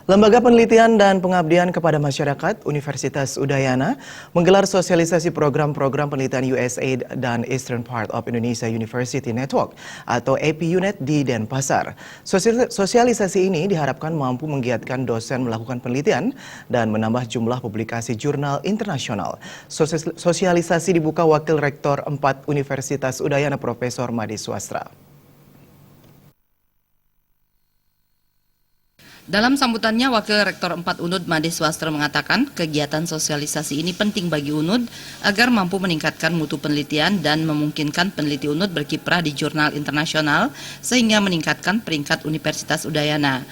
Lembaga Penelitian dan Pengabdian kepada Masyarakat Universitas Udayana menggelar sosialisasi program-program penelitian USAID dan Eastern Part of Indonesia University Network atau APUNET di Denpasar. Sosialisasi ini diharapkan mampu menggiatkan dosen melakukan penelitian dan menambah jumlah publikasi jurnal internasional. Sosialisasi dibuka Wakil Rektor 4 Universitas Udayana Profesor Made Swastra. Dalam sambutannya, Wakil Rektor 4 UNUD Made Swastra mengatakan kegiatan sosialisasi ini penting bagi UNUD agar mampu meningkatkan mutu penelitian dan memungkinkan peneliti UNUD berkiprah di jurnal internasional sehingga meningkatkan peringkat Universitas Udayana.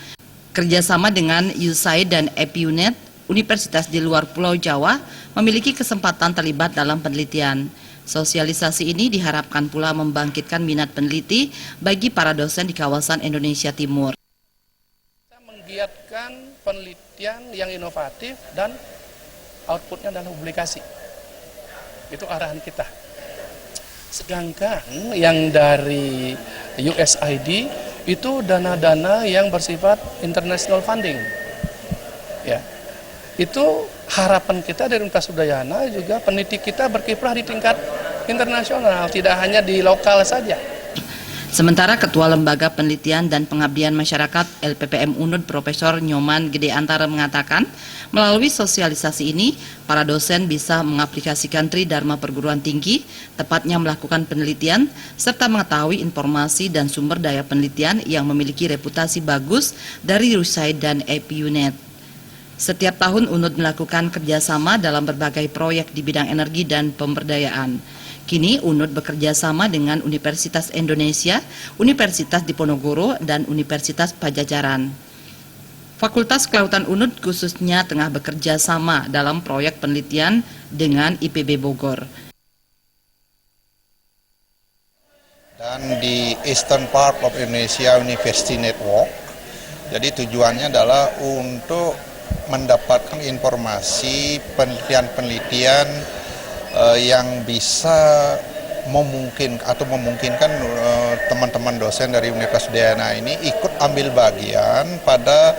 Kerjasama dengan USAID dan APUNET, universitas di luar Pulau Jawa memiliki kesempatan terlibat dalam penelitian. Sosialisasi ini diharapkan pula membangkitkan minat peneliti bagi para dosen di kawasan Indonesia Timur. Menggiatkan penelitian yang inovatif dan outputnya dalam publikasi. Itu arahan kita. Sedangkan yang dari USAID itu dana-dana yang bersifat international funding. Ya. Itu harapan kita dari Universitas Udayana juga peneliti kita berkiprah di tingkat internasional, tidak hanya di lokal saja. Sementara Ketua Lembaga Penelitian dan Pengabdian Masyarakat LPPM UNUD Profesor Nyoman Gede Antara mengatakan, melalui sosialisasi ini, para dosen bisa mengaplikasikan Tridharma perguruan tinggi, tepatnya melakukan penelitian, serta mengetahui informasi dan sumber daya penelitian yang memiliki reputasi bagus dari USAID dan APUNET. Setiap tahun UNUD melakukan kerjasama dalam berbagai proyek di bidang energi dan pemberdayaan. Kini UNUD bekerja sama dengan Universitas Indonesia, Universitas Diponegoro, dan Universitas Pajajaran. Fakultas Kelautan UNUD khususnya tengah bekerja sama dalam proyek penelitian dengan IPB Bogor. Dan di Eastern Part of Indonesia University Network, jadi tujuannya adalah untuk mendapatkan informasi penelitian-penelitian yang bisa memungkinkan teman-teman dosen dari Universitas Udayana ini ikut ambil bagian pada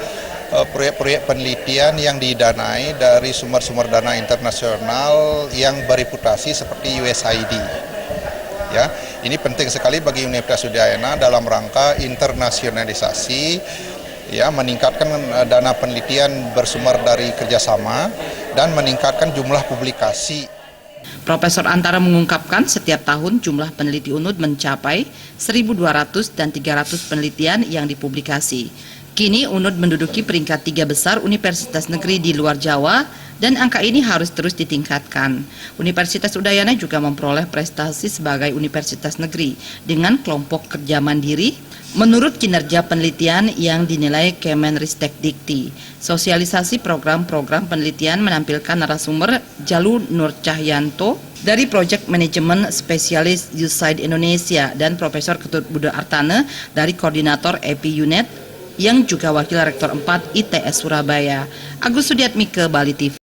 proyek-proyek penelitian yang didanai dari sumber-sumber dana internasional yang bereputasi seperti USAID. Ya, ini penting sekali bagi Universitas Udayana dalam rangka internasionalisasi, ya, meningkatkan dana penelitian bersumber dari kerjasama dan meningkatkan jumlah publikasi. Profesor Antara mengungkapkan setiap tahun jumlah peneliti UNUD mencapai 1.200 dan 300 penelitian yang dipublikasi. Kini UNUD menduduki peringkat 3 besar universitas negeri di luar Jawa dan angka ini harus terus ditingkatkan. Universitas Udayana juga memperoleh prestasi sebagai universitas negeri dengan kelompok kerja mandiri menurut kinerja penelitian yang dinilai Kemenristek-Dikti. Sosialisasi program-program penelitian menampilkan narasumber Jalu Nur Cahyanto dari Project Management Spesialis USAID Indonesia dan Profesor Ketut Budi Artane dari Koordinator APUNET yang juga Wakil Rektor 4 ITS Surabaya. Agus Sudiatmike, Bali TV.